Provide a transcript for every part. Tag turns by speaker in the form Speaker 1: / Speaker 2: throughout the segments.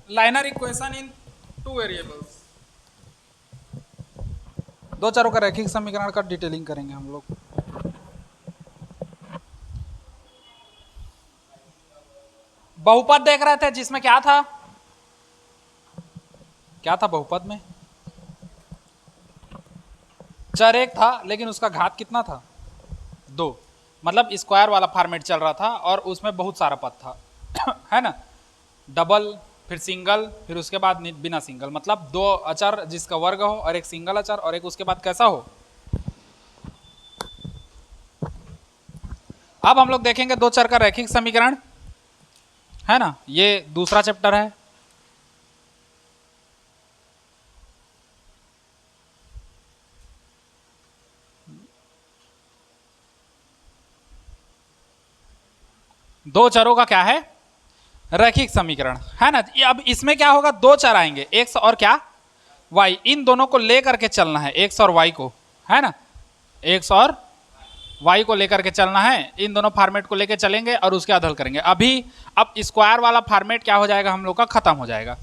Speaker 1: Liner equation in two variables. दो चरों का रैखिक समीकरण का डिटेलिंग करेंगे हम लोग। बहुपद देख रहे थे जिसमें क्या था, क्या था बहुपद में? चर एक था लेकिन उसका घात कितना था? 2। मतलब स्क्वायर वाला फॉर्मेट चल रहा था और उसमें बहुत सारा पद था है ना, डबल, फिर सिंगल, फिर उसके बाद बिना सिंगल, मतलब दो अचर जिसका वर्ग हो और एक सिंगल अचर और एक उसके बाद कैसा हो। अब हम लोग देखेंगे दो चर का रैखिक समीकरण, है ना, ये दूसरा चैप्टर है। दो चरों का क्या है, रैखिक समीकरण, है ना। अब इसमें क्या होगा, दो चर आएंगे, एक्स और क्या, वाई, इन दोनों को लेकर के चलना है, एक्स और वाई को, है ना, एक्स और वाई को लेकर के चलना है, इन दोनों फॉर्मेट को लेकर चलेंगे और उसके बाद हल करेंगे। अभी अब स्क्वायर वाला फॉर्मेट क्या हो जाएगा हम लोग का, खत्म हो जाएगा,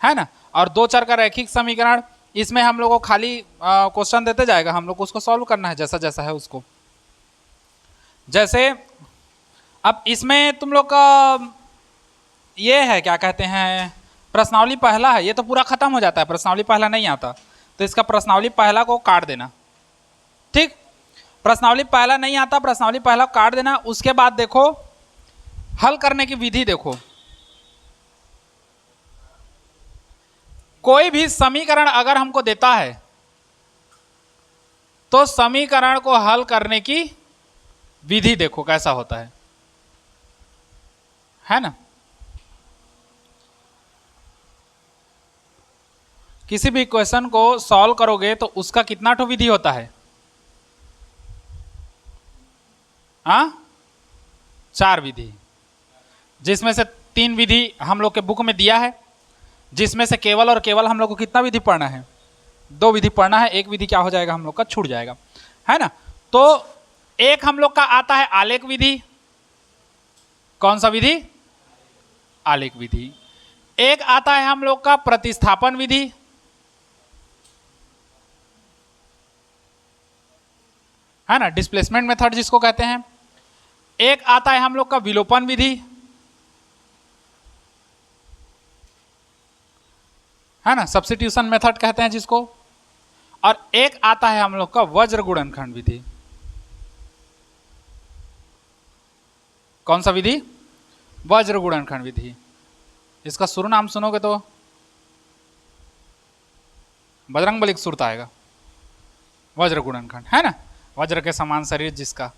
Speaker 1: है ना। और दो चर का रैखिक समीकरण, इसमें हम लोग को खाली क्वेश्चन देते जाएगा, हम लोग को उसको सॉल्व करना है जैसा जैसा है उसको। जैसे अब इसमें तुम लोग का ये है, क्या कहते हैं, प्रश्नावली पहला है, ये तो पूरा खत्म हो जाता है, प्रश्नावली पहला नहीं आता, तो इसका प्रश्नावली पहला को काट देना, ठीक। प्रश्नावली पहला नहीं आता, प्रश्नावली पहला काट देना। उसके बाद देखो हल करने की विधि देखो, कोई भी समीकरण अगर हमको देता है तो समीकरण को हल करने की विधि देखो कैसा होता है ना। किसी भी क्वेश्चन को सॉल्व करोगे तो उसका कितना ठो विधि होता है, हाँ, 4 विधि, जिसमें से 3 विधि हम लोग के बुक में दिया है, जिसमें से केवल और केवल हम लोग को कितना विधि पढ़ना है, 2 विधि पढ़ना है, एक विधि क्या हो जाएगा हम लोग का, छूट जाएगा, है ना। तो एक हम लोग का आता है आलेख विधि, कौन सा विधि, आलेख विधि। एक आता है हम लोग का प्रतिस्थापन विधि, है ना, डिस्प्लेसमेंट मेथड जिसको कहते हैं। एक आता है हम लोग का विलोपन विधि, है ना, सब्स्टिट्यूशन मेथड कहते हैं जिसको। और एक आता है हम लोग का वज्र गुणनखंड विधि, कौन सा विधि, वज्र गुणनखंड विधि। इसका शुरू नाम सुनोगे तो बजरंगबली का सुरता आएगा, वज्र गुणनखंड, है ना, वज्र के समान शरीर जिसका।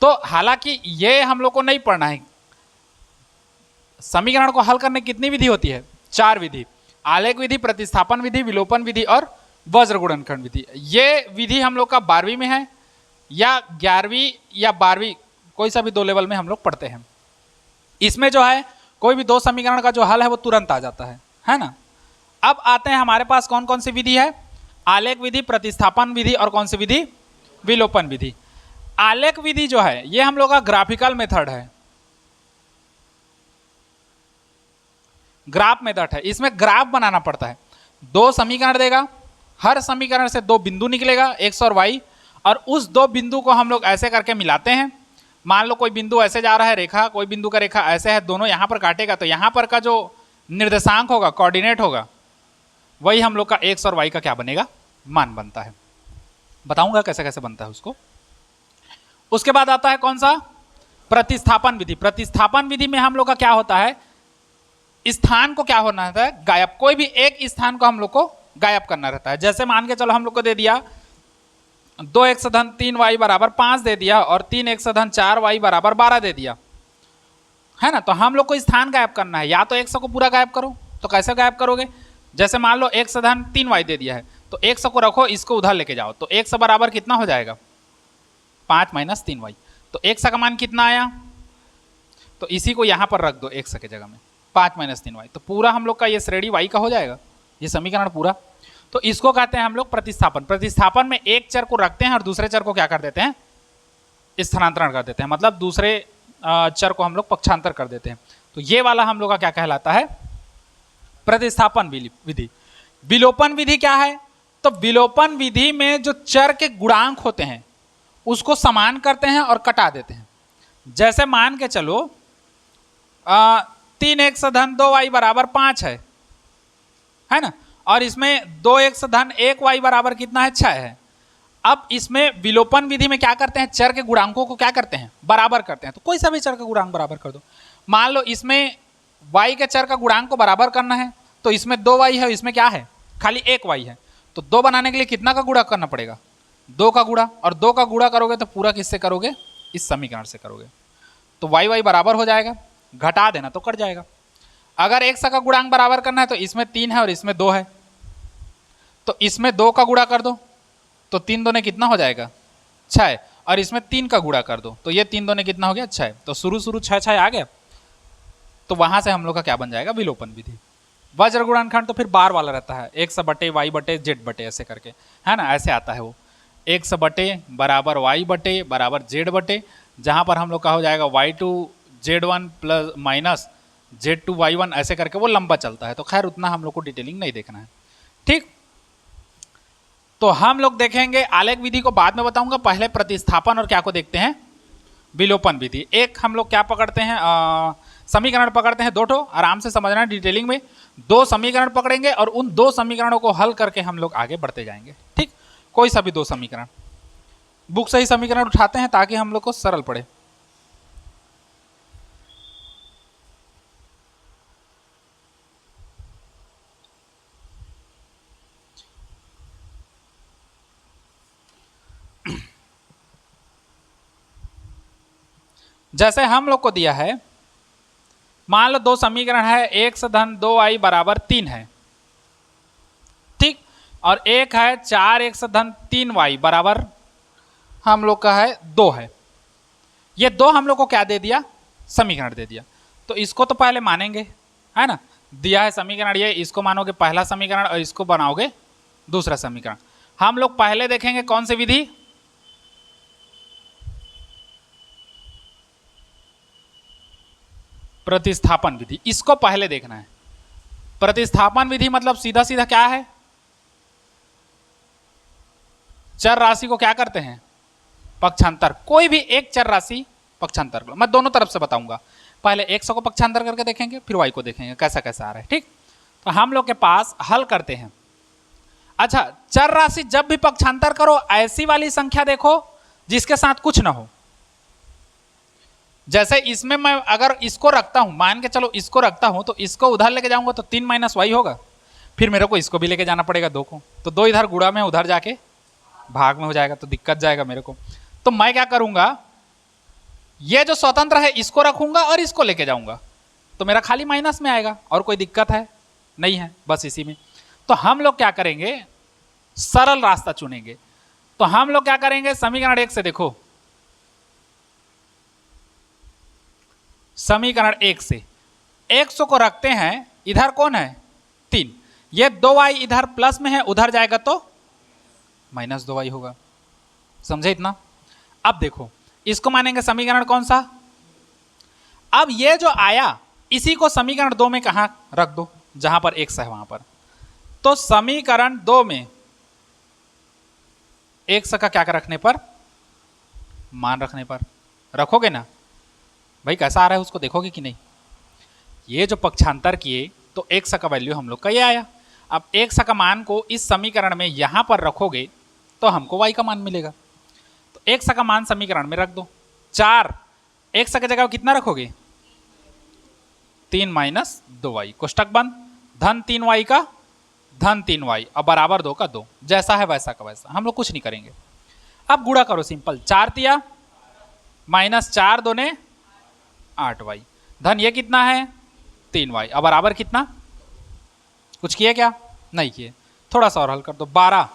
Speaker 1: तो हालांकि ये हम लोग को नहीं पढ़ना है, समीकरण को हल करने की कितनी विधि होती है, 4 विधि, आलेख विधि, प्रतिस्थापन विधि, विलोपन विधि और वज्र गुणनखंड विधि। ये विधि हम लोग का 12वीं में है या 11वीं या 12वीं, कोई सा भी 2 लेवल में हम लोग पढ़ते हैं। इसमें जो है कोई भी 2 समीकरण का जो हल है वो तुरंत आ जाता है ना। अब आते हैं हमारे पास कौन कौन सी विधि है, आलेख विधि, प्रतिस्थापन विधि और कौन सी विधि, विलोपन विधि। आलेख विधि जो है ये हम लोग का ग्राफिकल मेथड है, ग्राफ मेथड है, इसमें ग्राफ बनाना पड़ता है। 2 समीकरण देगा, हर समीकरण से 2 बिंदु निकलेगा, एक्स और वाई, और उस 2 बिंदु को हम लोग ऐसे करके मिलाते हैं। मान लो कोई बिंदु ऐसे जा रहा है रेखा, कोई बिंदु का रेखा ऐसे है, दोनों यहां पर काटेगा तो यहां पर का जो निर्देशांक होगा, कोऑर्डिनेट होगा, वही हम लोग का एक्स और वाई का क्या बनेगा, मान बनता है। बताऊंगा कैसे कैसे बनता है उसको। उसके बाद आता है कौन सा, प्रतिस्थापन विधि। प्रतिस्थापन विधि में हम लोग का क्या होता है, स्थान को क्या होना रहता है, गायब, कोई भी एक स्थान को हम लोग को गायब करना रहता है। जैसे मान के चलो हम लोग को दे दिया 2x धन 3y बराबर 5 दे दिया और 3x धन 4y बराबर 12 दे दिया, है ना। तो हम लोग को स्थान गायब करना है, या तो x को पूरा गायब करो, तो कैसे गायब करोगे, जैसे मान लो x धन 3y दे दिया है तो x को रखो, इसको उधर लेके जाओ, तो x बराबर कितना हो जाएगा, 5 - 3y। तो x का मान कितना आया, तो इसी को यहां पर रख दो x के जगह में, 5 - 3y, तो पूरा हम लोग का ये श्रेणी y का हो जाएगा, ये समीकरण पूरा। तो इसको कहते हैं हम लोग प्रतिस्थापन। प्रतिस्थापन में एक चर को रखते हैं और दूसरे चर को क्या कर देते हैं, स्थानांतरण कर देते हैं, मतलब दूसरे चर को हम लोग पक्षांतर कर देते हैं। तो ये वाला हम लोग का क्या कहलाता है, प्रतिस्थापन विधि। विलोपन विधि क्या है? तो विलोपन विधि में जो चर के गुणांक होते हैं उसको समान करते हैं और कटा देते हैं। जैसे मान के चलो 3x धन 2y बराबर 5 है ना, और इसमें 2x धन 1y बराबर कितना है? 6 है। अब इसमें विलोपन विधि में क्या करते हैं? चर के गुणांकों को क्या करते हैं? बराबर करते हैं। तो कोई सा भी चर का गुणांक बराबर कर दो। मान लो इसमें y के चर का गुणांक को बराबर करना है, तो इसमें 2y है, इसमें क्या है? खाली 1y है। तो 2 बनाने के लिए कितना का गुणा करना पड़ेगा? 2 का गुणा, और 2 का गुणा करोगे तो पूरा किससे करोगे? इस समीकरण से करोगे। तो y बराबर हो जाएगा, घटा देना तो कट जाएगा। अगर एक का गुणांक बराबर करना है तो इसमें 3 है और इसमें 2 है, तो इसमें 2 का गुणा कर दो तो 3 दूने कितना हो जाएगा? 6, और इसमें 3 का गुणा कर दो तो ये 3 दूने कितना हो गया? 6। तो शुरू 6 आ गया। तो वहां से हम लोग का क्या बन जाएगा? विलोपन विधि। वज्र गुणनखंड तो फिर बार वाला रहता है, x बटे वाई बटे जेड बटे ऐसे करके, है ना, ऐसे आता है वो। x बटे बराबर वाई बटे बराबर जेड बटे, जहां पर हम लोग का हो जाएगा y2 z1 plus minus z2 y1 ऐसे करके वो लंबा चलता है। तो खैर उतना हम लोग को डिटेलिंग नहीं देखना है, ठीक। तो हम लोग देखेंगे आलेख विधि को बाद में बताऊंगा, पहले प्रतिस्थापन और क्या को देखते हैं? विलोपन विधि। एक हम लोग क्या पकड़ते हैं? समीकरण पकड़ते हैं 2 ठो, आराम से समझना डिटेलिंग में। 2 समीकरण पकड़ेंगे और उन 2 समीकरणों को हल करके हम लोग आगे बढ़ते जाएंगे, ठीक। कोई सा भी 2 समीकरण, बुक से ही समीकरण उठाते हैं ताकि हम लोग को सरल पड़े। जैसे हम लोग को दिया है, मान लो 2 समीकरण है, x धन 2y बराबर 3 है, ठीक, और एक है 4x धन 3y बराबर हम लोग का है 2 है। ये 2 हम लोग को क्या दे दिया? समीकरण दे दिया। तो इसको तो पहले मानेंगे, है ना, दिया है समीकरण ये, इसको मानोगे पहला समीकरण और इसको बनाओगे दूसरा समीकरण। हम लोग पहले देखेंगे कौन सी विधि? प्रतिस्थापन विधि। इसको पहले देखना है। प्रतिस्थापन विधि मतलब सीधा सीधा क्या है? चर राशि को क्या करते हैं? पक्षांतर। कोई भी एक चर राशि पक्षांतर को, मैं दोनों तरफ से बताऊंगा। पहले x को पक्षांतर करके देखेंगे, फिर y को देखेंगे कैसा कैसा आ रहा है, ठीक। तो हम लोग के पास हल करते हैं। अच्छा, चर राशि जब भी पक्षांतर करो ऐसी वाली संख्या देखो जिसके साथ कुछ ना हो। जैसे इसमें मैं अगर इसको रखता हूं, मान के चलो इसको रखता हूं, तो इसको उधर लेके जाऊंगा तो 3 माइनस वाई होगा, फिर मेरे को इसको भी लेके जाना पड़ेगा 2 को, तो 2 इधर गुणा में उधर जाके भाग में हो जाएगा, तो दिक्कत जाएगा मेरे को। तो मैं क्या करूंगा, ये जो स्वतंत्र है इसको रखूंगा और इसको लेके जाऊंगा, तो मेरा खाली माइनस में आएगा। और कोई दिक्कत है नहीं है, बस इसी में। तो हम लोग क्या करेंगे? सरल रास्ता चुनेंगे। तो हम लोग क्या करेंगे? समीकरण 1 से देखो, समीकरण 1 से x को रखते हैं, इधर कौन है? 3। ये 2y इधर प्लस में है, उधर जाएगा तो माइनस 2y होगा। समझे इतना? अब देखो इसको मानेंगे समीकरण कौन सा? अब ये जो आया इसी को समीकरण 2 में कहां रख दो? जहां पर x है वहां पर। तो समीकरण 2 में x का क्या रखने पर? मान रखने पर। रखोगे ना भाई? कैसा आ रहा है उसको देखोगे कि नहीं? ये जो पक्षांतर किए तो x का वैल्यू हम लोग का ये आया। अब x का मान को इस समीकरण में यहां पर रखोगे तो हमको y का मान मिलेगा। तो x का मान समीकरण में रख दो। 4 x की जगह कितना रखोगे? 3 माइनस 2y, कोष्टक बंद, धन 3y का धन 3y और बराबर 2 का 2, जैसा है वैसा का वैसा, हम लोग कुछ नहीं करेंगे। अब गुणा करो सिंपल, 4 तिया माइनस 4 दूने 8y, धन ये कितना है? 3y और बराबर कितना? कुछ किए क्या? नहीं किए। थोड़ा सा और हल कर दो, 12।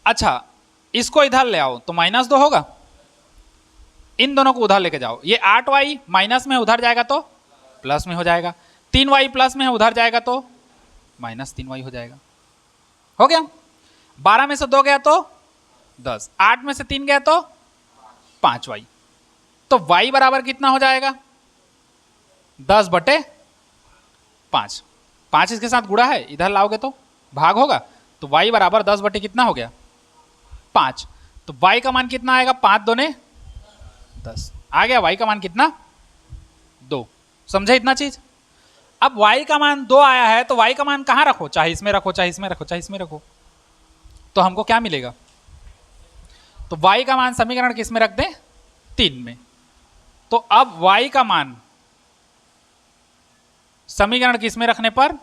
Speaker 1: अच्छा इसको इधर ले आओ तो माइनस 2 होगा, इन दोनों को उधर लेके जाओ, ये 8y माइनस में उधर जाएगा तो प्लस में हो जाएगा, 3y प्लस में है उधर जाएगा तो माइनस 3y हो जाएगा। हो गया? 12 में से 2 गया तो 10, 8 में से 3 गया तो 5y, तो y बराबर कितना हो जाएगा? 10/5। 5 इसके साथ गुणा है, इधर लाओगे तो भाग होगा, तो y बराबर 10 बटे कितना हो गया 5। तो y का मान कितना आएगा, 5 दूने 10 आ गया, y का मान कितना 2। समझे इतना चीज। अब y का मान 2 आया है तो y का मान कहाँ रखो, चाहे इसमें रखो चाहे इसमें रखो चाहे इसमें रखो, तो हमको क्या मिलेगा, तो y का मान समीकरण किस में रख दें 3 में। तो अब y का मान समीकरण किस में रखने पर,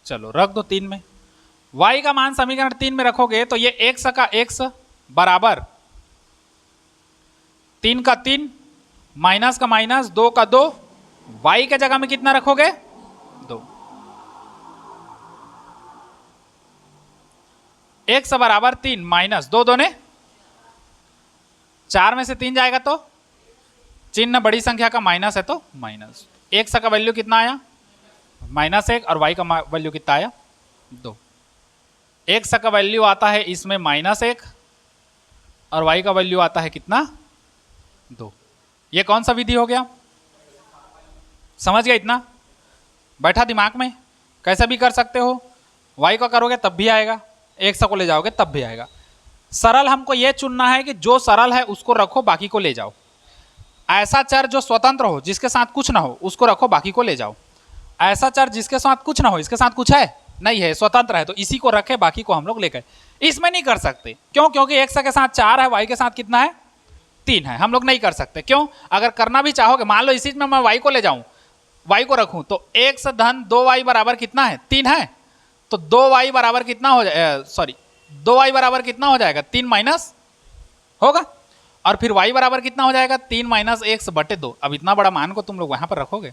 Speaker 1: चलो रख दो 3 में। y का मान समीकरण 3 में रखोगे तो ये x का x बराबर 3 का 3 माइनस का माइनस 2 का 2, y के जगह में कितना रखोगे 2, x बराबर 3 माइनस 2 दोने 4 में से 3 जाएगा तो चिन्ह बड़ी संख्या का माइनस है तो माइनस, x का वैल्यू कितना आया -1 और y का वैल्यू कितना आया 2। x का वैल्यू आता है इसमें -1 और y का वैल्यू आता है कितना 2। ये कौन सा विधि हो गया, समझ गया इतना, बैठा दिमाग में, कैसे भी कर सकते हो, y को करोगे तब भी आएगा, x को ले जाओगे तब भी आएगा। सरल हमको ये चुनना है कि जो सरल है उसको रखो बाकी को ले जाओ, ऐसा चर जो स्वतंत्र हो जिसके साथ कुछ ना हो उसको रखो बाकी को ले जाओ, ऐसा चर जिसके साथ कुछ ना हो इसके साथ कुछ है नहीं है स्वतंत्र है तो इसी को रखे बाकी को हम लोग ले गए। इसमें नहीं कर सकते, क्यों, क्योंकि x के साथ 4 है, y के साथ कितना है 3 है, हम लोग नहीं कर सकते। क्यों, अगर करना भी चाहोगे, मान लो इसी में मैं y को ले जाऊं, y को रखूं तो x धन 2y बराबर कितना है 3 है, तो 2y बराबर कितना हो जाए, सॉरी 2y बराबर कितना हो जाएगा 3 माइनस होगा, और फिर y बराबर कितना हो जाएगा 3 माइनस x बटे 2। अब इतना बड़ा मान को तुम लोग वहां पर रखोगे,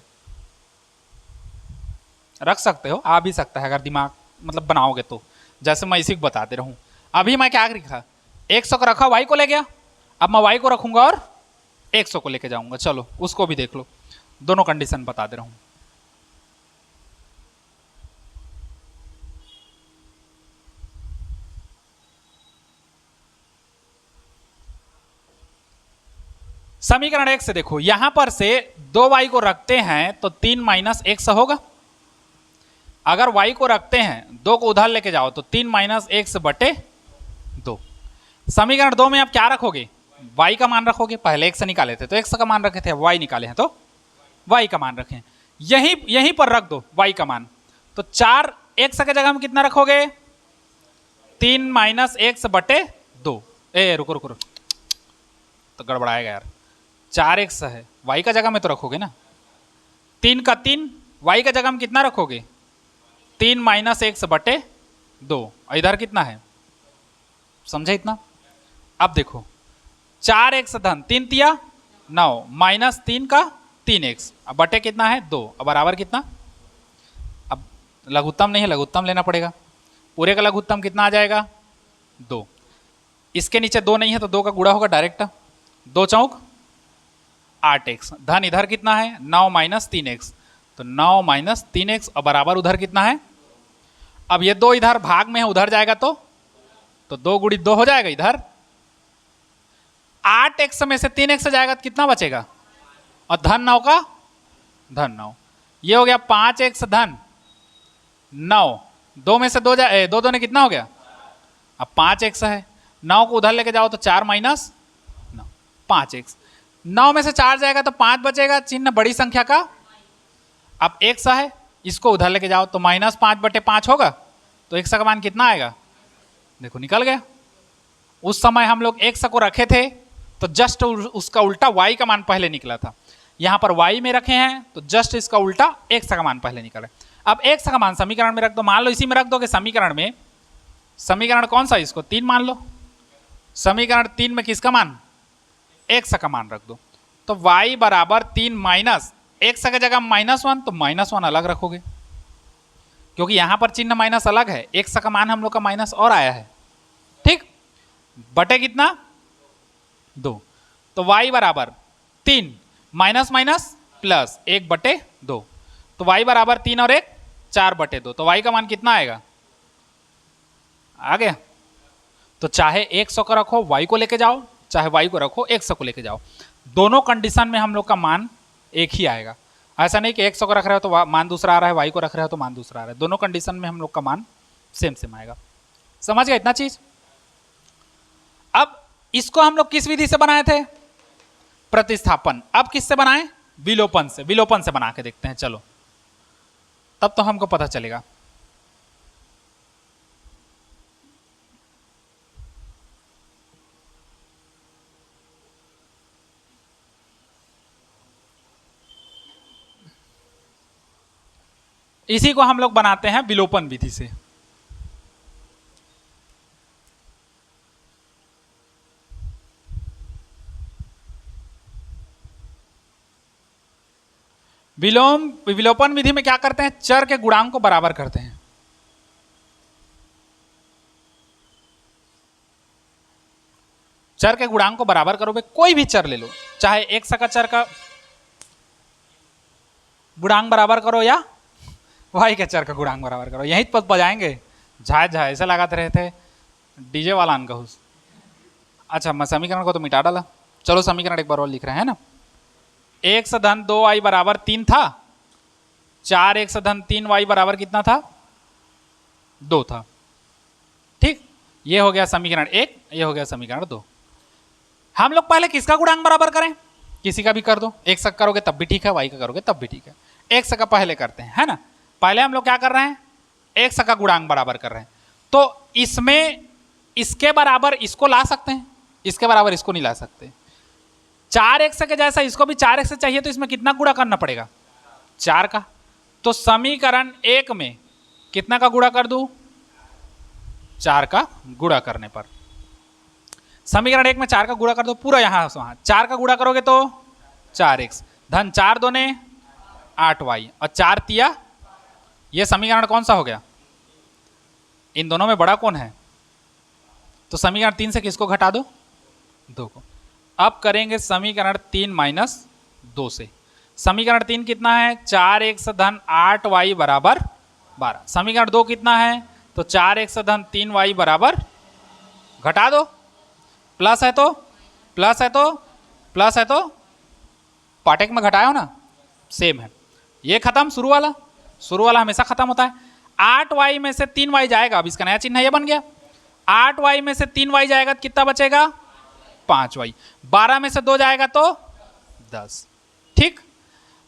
Speaker 1: रख सकते हो, आ भी सकता है अगर दिमाग मतलब बनाओगे तो, जैसे मैं इसी को बताते रहूं। अभी मैं क्या लिखा, 100 को रखा y को ले गया, अब मैं y को रखूंगा और 100 को लेके जाऊंगा, चलो उसको भी देख लो, दोनों कंडीशन बता दे रहा हूं। समीकरण 1 से देखो, यहां पर से 2y को रखते हैं तो 3 माइनस 1 होगा, अगर y को रखते हैं 2 को उधर लेके जाओ तो 3 माइनस 1 बटे 2। समीकरण 2 में आप क्या रखोगे, y का मान रखोगे, पहले x निकाले थे तो x का मान रखे थे, y निकाले हैं तो y का मान रखें, यहीं पर रख दो y का मान, तो 4 x के जगह में कितना रखोगे 3 माइनस 1 बटे 2। रुको रुको रुको, तो गड़बड़ाएगा यार, 4x है, y का जगह में तो रखोगे ना, 3 का 3, y का जगह में कितना रखोगे 3 माइनस 1 बटे 2, इधर कितना है, समझे इतना। अब देखो 4x धन 3 तिया 9 माइनस 3 का 3x, अब बटे कितना है 2, अब बराबर कितना, अब लघुत्तम नहीं है लघुत्तम लेना पड़ेगा, पूरे का लघुत्तम कितना आ जाएगा 2, इसके नीचे 2 नहीं है तो 2 का गुणा होगा डायरेक्ट, 2 चौक 8x, धन इधर कितना है 9 माइनस 3x, तो 9 माइनस 3x और बराबर उधर कितना है, अब ये 2 इधर भाग में है उधर जाएगा तो 2 गुणित 2 हो जाएगा, इधर 8x में से 3x जाएगा तो कितना बचेगा, और धन 9 का धन 9, ये हो गया 5x धन 9, 2 में से 2 जाए 2 2 ने कितना हो गया, अब 5x है, 9 को उधर लेके जाओ तो 4 माइनस 9 5x, 9 में से 4 जाएगा तो 5 बचेगा, चिन्ह बड़ी संख्या का, अब x है इसको उधर लेके जाओ तो -5 बटे 5 होगा, तो x का मान कितना आएगा, देखो निकल गया। उस समय हम लोग x को रखे थे तो जस्ट उसका उल्टा y का मान पहले निकला था, यहाँ पर y में रखे हैं तो जस्ट इसका उल्टा x का मान पहले निकला। अब x का मान समीकरण में रख दो, मान लो इसी में रख दो कि समीकरण में, समीकरण कौन सा इसको 3 मान लो, समीकरण 3 में किसका मान x का मान रख दो, तो y बराबर 3 माइनस x की जगह -1 तो -1 अलग रखोगे, क्योंकि यहां पर चिन्ह माइनस अलग है, x का मान हम लोग का माइनस और आया है, ठीक, बटे कितना 2, तो y बराबर 3 माइनस माइनस प्लस 1 बटे 2, तो y बराबर 3 और 1 4 बटे 2, तो y का मान कितना आएगा, आ गया। तो चाहे 100 को रखो y को लेके जाओ, चाहे y को रखो 100 को लेके जाओ, दोनों कंडीशन में हम लोग का मान एक ही आएगा। ऐसा नहीं कि x को रख रहे हो तो मान दूसरा आ रहा है, y को रख रहे हो तो मान दूसरा आ रहा है, दोनों कंडीशन में हम लोग का मान सेम सेम आएगा। समझ गए इतना चीज। अब इसको हम लोग किस विधि से बनाए थे? प्रतिस्थापन। अब किससे बनाए? विलोपन से। विलोपन से बना के देखते हैं, चलो तब तो हमको पता चलेगा। इसी को हम लोग बनाते हैं विलोपन विधि से। विलोपन विधि में क्या करते हैं? चर के गुणांक को बराबर करते हैं। चर के गुणांक को बराबर करोगे, कोई भी चर ले लो, चाहे x का चर का गुणांक बराबर करो या y के चर का गुणांक बराबर करो, यही पद बजाएंगे झाए झाए ऐसे लगाते रहे थे डीजे वाला अनकहुस। अच्छा मैं समीकरण को तो मिटा डाला, चलो समीकरण एक बार और लिख रहे हैं ना। x धन 2y बराबर 3 था, 4x धन 3y बराबर कितना था? 2 था। ठीक, ये हो गया समीकरण 1, ये हो गया समीकरण 2। हम लोग पहले किसका गुणांक बराबर करें? किसी का भी कर दो, x का करोगे तब भी ठीक है, y का करोगे तब भी ठीक है। x का पहले करते हैं, है ना। पहले हम लोग क्या कर रहे हैं? x का गुणांक बराबर कर रहे हैं। तो इसमें इसके बराबर इसको ला सकते हैं, इसके बराबर इसको नहीं ला सकते। 4x के जैसा इसको भी 4x चाहिए, तो इसमें कितना गुणा करना पड़ेगा? 4 का। तो समीकरण 1 में कितना का गुणा कर दूं? 4 का गुणा करने पर समीकरण 1 में 4 का गुणा कर दो, पूरा यहां से वहां 4 का गुणा करोगे तो 4x धन 4 दूने 8y और 4 तिया, ये समीकरण कौन सा हो गया? इन दोनों में बड़ा कौन है? तो समीकरण 3 से किसको घटा दो? 2 को। अब करेंगे समीकरण 3 माइनस 2 से। समीकरण 3 कितना है? 4x धन 8y बराबर 12। समीकरण 2 कितना है? तो 4x धन 3y बराबर, घटा दो, प्लस है तो प्लस है तो प्लस है तो पाटेक में घटाया हो ना, सेम है। ये खत्म, शुरू वाला हमेशा खत्म होता है। 8y में से 3y जाएगा, अब इसका नया चिन्ह ये बन गया। 8y में से 3y जाएगा तो कितना बचेगा? 5y। 12 में से 2 जाएगा तो 10। ठीक,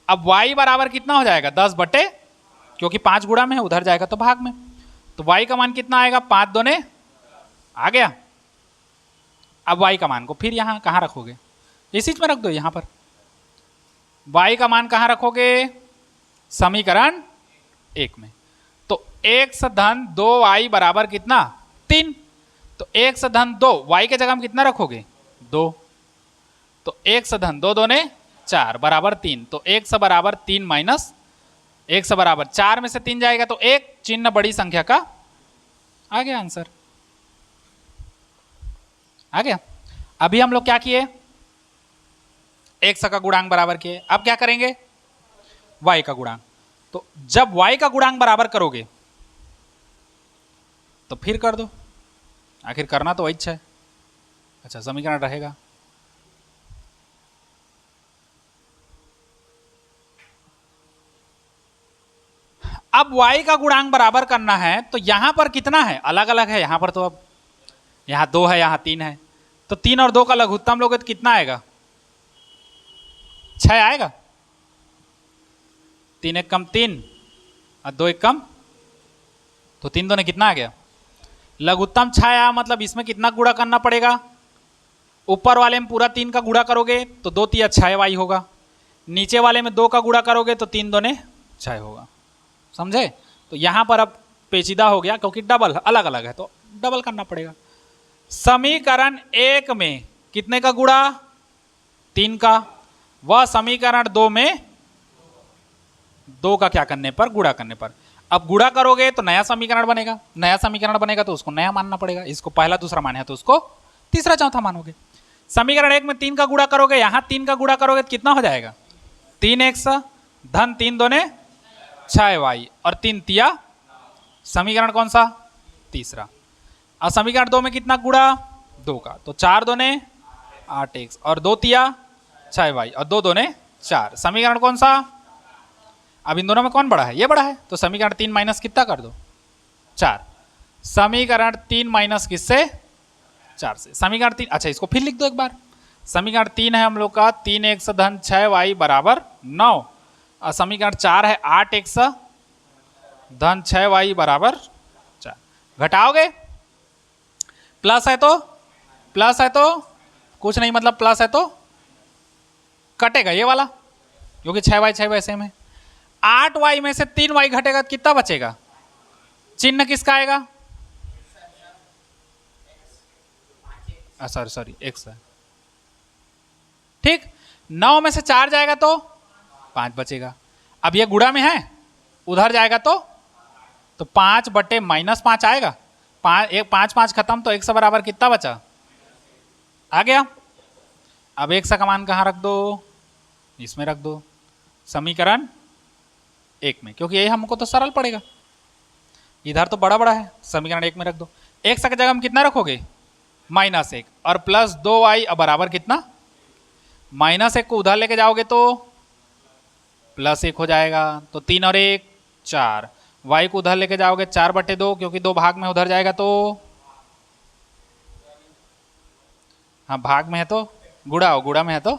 Speaker 1: अब y बराबर कितना हो जाएगा? 10 बटे, क्योंकि 5 गुणा में है, उधर जाएगा तो भाग में। तो y का मान कितना आएगा? 5 दूने आ गया। अब y का मान को फिर यहाँ कहाँ रखोगे? इसी में रख दो यहाँ पर। y का मान कहाँ रखोगे? समीकरण 1 में। तो x धन 2y बराबर कितना? 3। तो x धन 2, y के जगह में कितना रखोगे? 2। तो x धन 2 दूने 4 बराबर 3। तो x बराबर 3 माइनस x बराबर 4 में से 3 जाएगा तो 1 चिन्ह बड़ी संख्या का आ गया आंसर। आ गया। अभी हम लोग क्या किए? x का गुणांक बराबर किए। अब क्या करेंगे? y का गुणांक। तो जब y का गुणांक बराबर करोगे तो फिर कर दो, आखिर करना तो वही है। अच्छा समीकरण रहेगा, अब y का गुणांक बराबर करना है तो यहां पर कितना है? अलग अलग है यहां पर, तो अब यहां 2 है, यहां 3 है, तो 3 और 2 का लघुत्तम लोगे तो कितना आएगा? 6 आएगा। 3 एक कम 3 और 2 एक कम, तो 3 2 ने कितना आ गया? लघुत्तम 6 आया। मतलब इसमें कितना गुणा करना पड़ेगा? ऊपर वाले में पूरा 3 का गुणा करोगे तो 2 तिया 6y होगा, नीचे वाले में 2 का गुणा करोगे तो 3 2 ने 6 होगा। समझे? तो यहां पर अब पेचीदा हो गया, क्योंकि डबल अलग अलग है तो डबल करना पड़ेगा। समीकरण 1 में कितने का गुणा? 3 का। वह समीकरण 2 में 2 का क्या करने पर? गुणा करने पर। अब गुणा करोगे तो नया समीकरण बनेगा, नया समीकरण बनेगा तो उसको नया मानना पड़ेगा। इसको पहला दूसरा माने तो उसको तीसरा चौथा मानोगे। समीकरण 1 में 3 का गुणा करोगे, यहां 3 का गुणा करोगे तो कितना हो जाएगा? 3x धन 3 दूने 6y और 3 तिया, समीकरण कौन सा? तीसरा। और समीकरण 2 में कितना गुणा? 2 का। तो 4 दूने 8x और 2 तिया 6y और 2 दूने 4, समीकरण कौन सा? अब इन दोनों में कौन बड़ा है? ये बड़ा है, तो समीकरण 3 माइनस कितना कर दो? 4। समीकरण 3 माइनस किससे? 4 से। समीकरण 3, अच्छा इसको फिर लिख दो एक बार। समीकरण 3 है हम लोग का 3x धन 6y बराबर 9, और समीकरण 4 है 8x धन 6y बराबर 4। घटाओगे, प्लस है तो कुछ नहीं, मतलब प्लस है तो कटेगा ये वाला, क्योंकि 6y सेम है। 8y में से 3y घटेगा तो कितना बचेगा? चिन्ह किसका आएगा? सॉरी x है, ठीक। 9 में से 4 जाएगा तो 5 बचेगा। अब ये गुणा में है, उधर जाएगा तो 5 बटे -5 आएगा। 5 खत्म, तो x बराबर कितना बचा? आ गया। अब x का मान कहाँ रख दो? इसमें रख दो, समीकरण 1 में, क्योंकि यही हमको तो सरल पड़ेगा। इधर तो बड़ा बड़ा है, समीकरण 1 में रख दो। x की जगह हम कितना रखोगे? -1, और प्लस 2y बराबर कितना? -1 को उधर लेके जाओगे तो +1 हो जाएगा, तो 3 और 1 4। y को उधर लेके जाओगे 4 बटे 2, क्योंकि 2 भाग में उधर जाएगा तो, हाँ भाग में है तो गुणा में है तो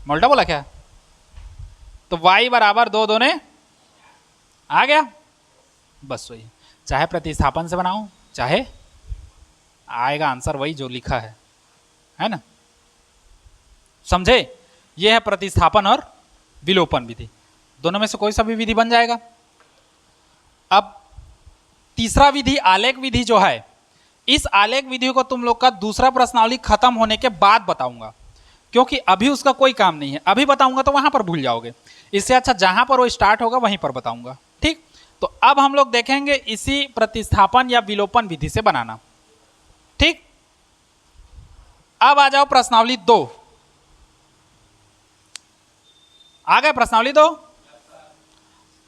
Speaker 1: मोल्टा बोला क्या? तो y बराबर 2 2 आ गया। बस वही, चाहे प्रतिस्थापन से बनाओ चाहे, आएगा आंसर वही जो लिखा है ना। समझे? ये है प्रतिस्थापन और विलोपन विधि, दोनों में से कोई सा भी विधि बन जाएगा। अब तीसरा विधि आलेख विधि जो है, इस आलेख विधि को तुम लोग का दूसरा प्रश्नावली खत्म होने के बाद बताऊंगा, क्योंकि अभी उसका कोई काम नहीं है। अभी बताऊंगा तो वहां पर भूल जाओगे, इससे अच्छा जहां पर वो स्टार्ट होगा वहीं पर बताऊंगा, ठीक। तो अब हम लोग देखेंगे इसी प्रतिस्थापन या विलोपन विधि से बनाना, ठीक। अब आ जाओ प्रश्नावली 2। आ गए प्रश्नावली 2।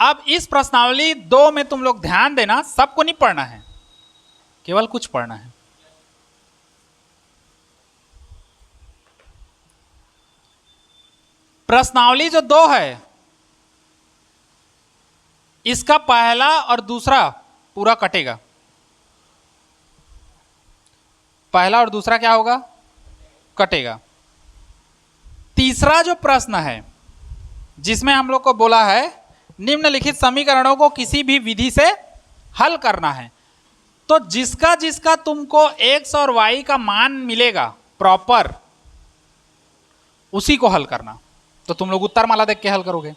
Speaker 1: अब इस प्रश्नावली 2 में तुम लोग ध्यान देना, सबको नहीं पढ़ना है, केवल कुछ पढ़ना है। प्रश्नावली जो 2 है, इसका पहला और दूसरा पूरा कटेगा। पहला और दूसरा क्या होगा? कटेगा। तीसरा जो प्रश्न है, जिसमें हम लोग को बोला है निम्नलिखित समीकरणों को किसी भी विधि से हल करना है, तो जिसका जिसका तुमको x और y का मान मिलेगा प्रॉपर, उसी को हल करना। तो तुम लोग उत्तर माला देख के हल करोगे,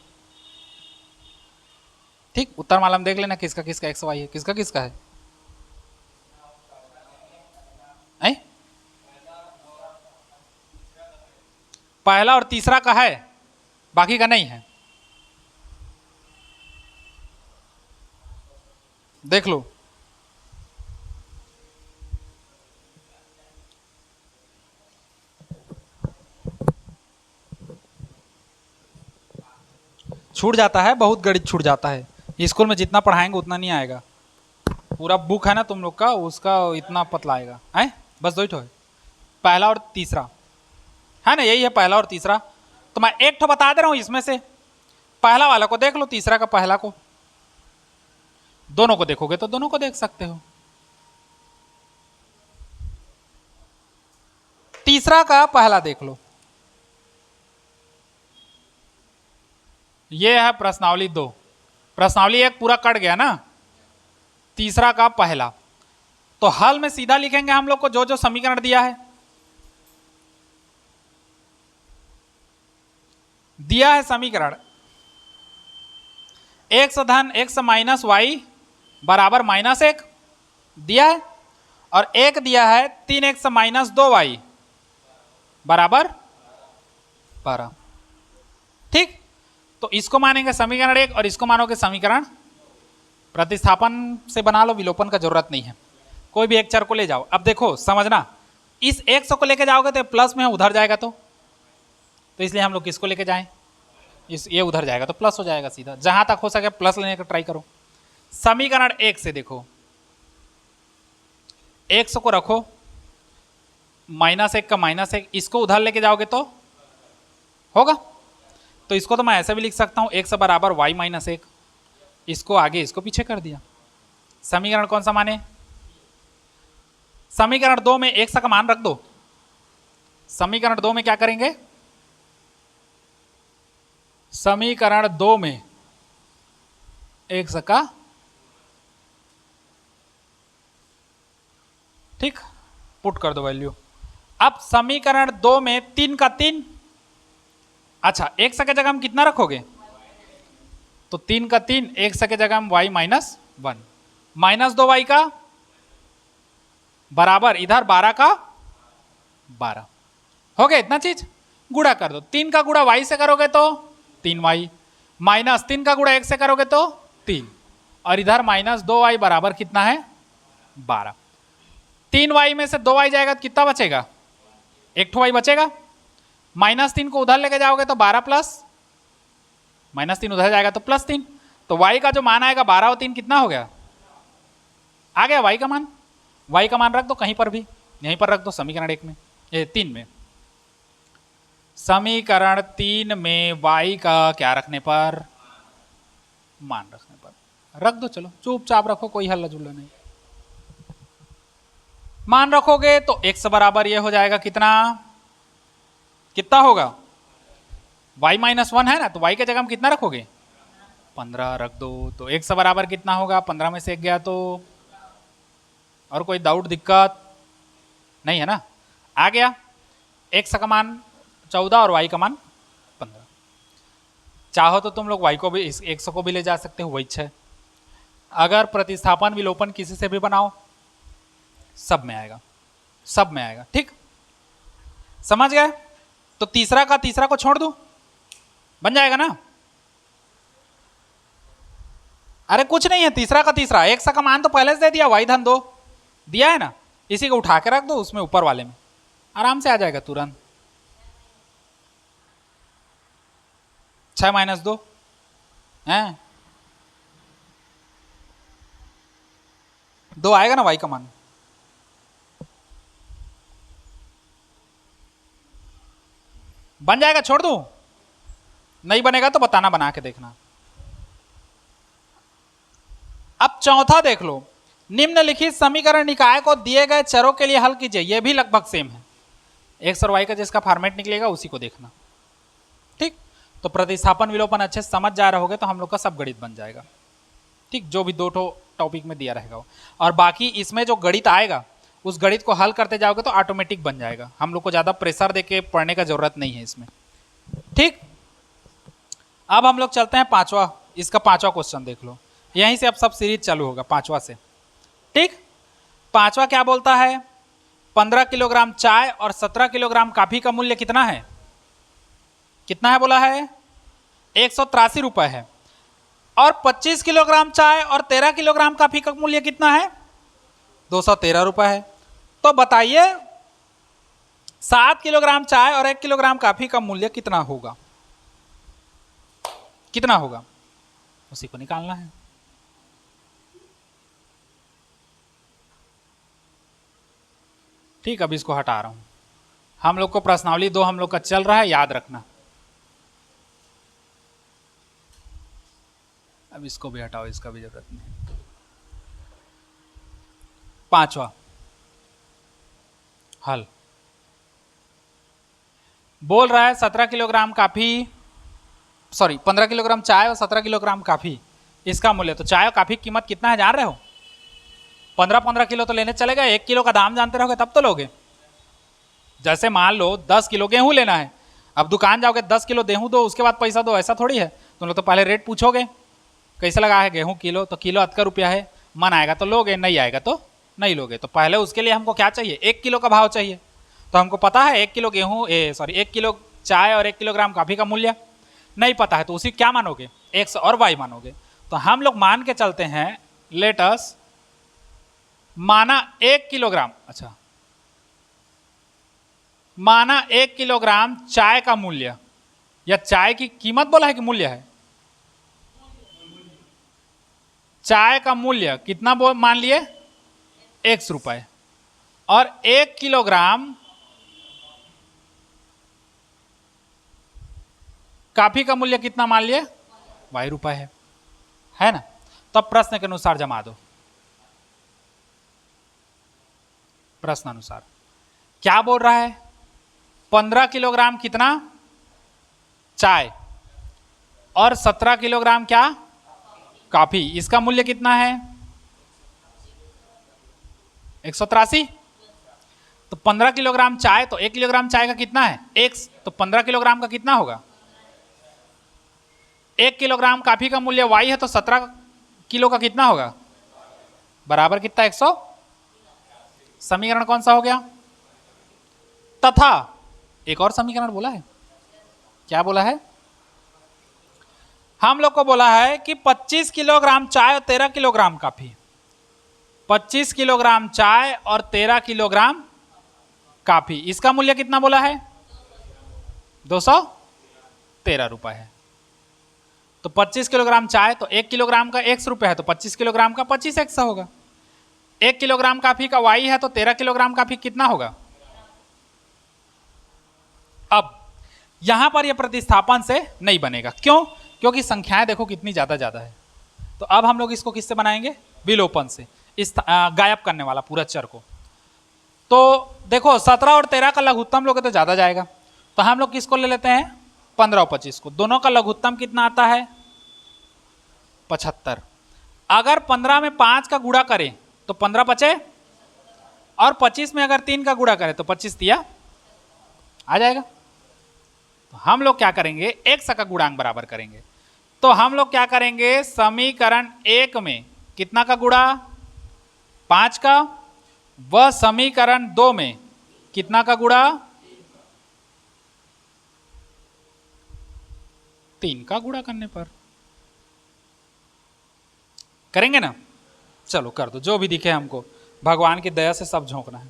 Speaker 1: ठीक। उत्तर माला में देख लेना किसका किसका x y है, किसका किसका है। पहला और तीसरा का है, बाकी का नहीं है। देख लो, छूट जाता है, बहुत गणित छूट जाता है। स्कूल में जितना पढ़ाएंगे उतना नहीं आएगा। पूरा बुक है ना तुम लोग का, उसका इतना पतला आएगा है। बस 2 ही है, पहला और तीसरा है ना, यही है पहला और तीसरा। तो मैं एक ठो बता दे रहा हूं, इसमें से पहला वाला को देख लो, तीसरा का पहला को, दोनों को देखोगे तो दोनों को देख सकते हो। तीसरा का पहला देख लो, ये है प्रश्नावली 2। प्रश्नावली 1 पूरा कट गया ना, तीसरा का पहला। तो हल में सीधा लिखेंगे हम लोग को जो जो समीकरण दिया है। दिया है समीकरण x धन x माइनस वाई बराबर -1 दिया है, और एक दिया है 3x माइनस 2y बराबर 12, ठीक। तो इसको मानेंगे समीकरण 1 और इसको मानोगे समीकरण। प्रतिस्थापन से बना लो, विलोपन का जरूरत नहीं है। कोई भी एक चर को ले जाओ। अब देखो समझना, इस 100 को लेके जाओगे तो प्लस में उधर जाएगा, तो इसलिए हम लोग किसको लेके जाएं, ये उधर जाएगा तो प्लस हो जाएगा सीधा। जहां तक हो सके प्लस लेने का ट्राई करो। समीकरण 1 से देखो, 100 को रखो, -1 का -1, इसको उधर लेके जाओगे तो होगा। तो इसको तो मैं ऐसे भी लिख सकता हूँ x बराबर y माइनस 1, इसको आगे इसको पीछे कर दिया। समीकरण कौन सा माने? समीकरण 2 में x का मान रख दो। समीकरण 2 में क्या करेंगे? समीकरण 2 में x का, ठीक, पुट कर दो वैल्यू। अब समीकरण 2 में 3 का 3, अच्छा x के जगह हम कितना रखोगे? तो 3 का 3, x के जगह हम y माइनस 1, माइनस 2y का बराबर इधर 12 का 12 हो गया। इतना चीज गुणा कर दो। 3 का गुणा y से करोगे तो 3y, माइनस 3 का गुणा x से करोगे तो 3, और इधर माइनस 2y बराबर कितना है? 12। 3y में से 2y जाएगा तो कितना बचेगा? 1y बचेगा। माइनस 3 को उधर लेके जाओगे तो 12 प्लस, माइनस 3 उधर जाएगा तो प्लस 3, तो y का जो मान आएगा 12 और 3 कितना हो गया? आ गया y का मान। y का मान रख दो कहीं पर भी, यहीं पर रख दो समीकरण 1 में, ये 3 में। समीकरण 3 में y का क्या रखने पर? मान रखने पर रख दो। चलो चुपचाप रखो, कोई हल्ला जुल्ला नहीं। मान रखोगे तो x बराबर ये हो जाएगा कितना? कितना होगा? y माइनस 1 है ना, तो y के जगह हम कितना रखोगे? 15 रख दो। तो x बराबर कितना होगा? 15 में से 1 गया तो, और कोई डाउट दिक्कत नहीं है ना? आ गया। x का मान 14 और y का मान 15। चाहो तो तुम लोग y को भी, x को भी ले जा सकते हो, वही 6। अगर प्रतिस्थापन विलोपन किसी से भी बनाओ सब में आएगा, सब में आएगा। ठीक, समझ गए? तो तीसरा का तीसरा को छोड़ दूं, बन जाएगा ना? अरे कुछ नहीं है, तीसरा का तीसरा, x का मान तो पहले से दे दिया, y धन 2 दिया है ना, इसी को उठा के रख दो उसमें ऊपर वाले में, आराम से आ जाएगा तुरंत। 6 माइनस 2 है 2 आएगा ना y का मान। बन जाएगा, छोड़ दूं? नहीं बनेगा तो बताना, बना के देखना। अब चौथा देख लो, निम्नलिखित समीकरण निकाय को दिए गए चरों के लिए हल कीजिए। यह भी लगभग सेम है, एक्स और वाई का जिसका फॉर्मेट निकलेगा उसी को देखना। ठीक, तो प्रतिस्थापन विलोपन अच्छे से समझ जा रहोगे तो हम लोग का सब गणित बन जाएगा। ठीक, जो भी 2 टॉपिक में दिया रहेगा, और बाकी इसमें जो गणित आएगा उस गणित को हल करते जाओगे तो ऑटोमेटिक बन जाएगा, हम लोग को ज्यादा प्रेशर देके पढ़ने का जरूरत नहीं है इसमें। ठीक, अब हम लोग चलते हैं पांचवा, इसका पांचवा क्वेश्चन देख लो, यहीं से अब सब सीरीज चालू होगा पांचवा से। ठीक, पांचवा क्या बोलता है? 15 किलोग्राम चाय और 17 किलोग्राम कॉफी का मूल्य कितना है? कितना है बोला है? 183 रुपए है। और 25 किलोग्राम चाय और 13 किलोग्राम कॉफी का मूल्य कितना है? 213 रुपए है। तो बताइए 7 किलोग्राम चाय और 1 किलोग्राम कॉफी का मूल्य कितना होगा? कितना होगा उसी को निकालना है। ठीक, अब इसको हटा रहा हूं। हम लोग को प्रश्नावली 2 हम लोग का चल रहा है, याद रखना। अब इसको भी हटाओ, इसका भी जरूरत नहीं। पांचवा हल बोल रहा है 17 किलोग्राम कॉफी, सॉरी 15 किलोग्राम चाय और 17 किलोग्राम कॉफी, इसका मूल्य। तो चाय और कॉफी की कीमत कितना है जान रहे हो? 15-15 किलो तो लेने चलेगा, 1 किलो का दाम जानते रहोगे तब तो लोगे। जैसे मान लो 10 किलो गेहूं लेना है, अब दुकान जाओगे 10 किलो गेहूं दो उसके बाद पैसा दो, ऐसा थोड़ी है। तुम लोग तो पहले रेट पूछोगे कैसे लगा है गेहूं किलो, तो किलो 80 रुपया है, मन आएगा तो लोगे, नहीं आएगा तो नहीं लोगे। तो पहले उसके लिए हमको क्या चाहिए? 1 किलो का भाव चाहिए। तो हमको पता है 1 किलो गेहूं, 1 किलो चाय और 1 किलोग्राम कॉफी का मूल्य नहीं पता है, तो उसी क्या मानोगे? एक्स और वाई मानोगे। तो हम लोग मान के चलते हैं, लेट अस माना 1 किलोग्राम, अच्छा माना 1 किलोग्राम चाय का मूल्य, या चाय की कीमत बोला है कि मूल्य है? चाय का मूल्य कितना मान लिए? 100 रुपए। और 1 किलोग्राम काफी का मूल्य कितना मान लिए, y रुपए है ना। तो अब प्रश्न के अनुसार जमा दो। प्रश्न अनुसार क्या बोल रहा है, 15 किलोग्राम कितना चाय और 17 किलोग्राम क्या काफी, इसका मूल्य कितना है 183। तो 15 किलोग्राम चाय, तो 1 किलोग्राम चाय का कितना है x, तो 15 किलोग्राम का कितना होगा 1 किलोग्राम काफी का मूल्य y है, तो 17 किलो का कितना होगा बराबर कितना 100। समीकरण कौन सा हो गया। तथा एक और समीकरण बोला है, क्या बोला है, हम लोग को बोला है कि 25 किलोग्राम चाय और 13 किलोग्राम काफी, 25 किलोग्राम चाय और 13 किलोग्राम काफी, इसका मूल्य कितना बोला है 213 रुपए है। तो 25 किलोग्राम चाय, तो 1 किलोग्राम का x रुपए है, तो 25 किलोग्राम का 25x होगा। 1 किलोग्राम काफी का y है, तो 13 किलोग्राम काफी कितना होगा। अब यहां पर यह प्रतिस्थापन से नहीं बनेगा, क्यों, क्योंकि संख्याएं देखो कितनी ज्यादा है। तो अब हम लोग इसको किससे बनाएंगे, विलोपन से, इस गायब करने वाला पूरा चर को। तो देखो 17 और 13 का लघुत्तम लोगे तो ज्यादा जाएगा, तो हम लोग किसको ले लेते हैं 15 और 25 को, दोनों का लघुत्तम कितना आता है 75। अगर 15 में 5 का गुणा करें तो 15 बचे, और 25 में अगर 3 का गुणा करें तो 25 दिया आ जाएगा। तो हम लोग क्या करेंगे, एक का गुणांक बराबर करेंगे। तो हम लोग क्या करेंगे, समीकरण 1 में कितना का गुणा 5 का, व समीकरण 2 में कितना का गुणा 3 का गुणा करने पर करेंगे ना। चलो कर दो, जो भी दिखे हमको, भगवान की दया से सब झोंकना है।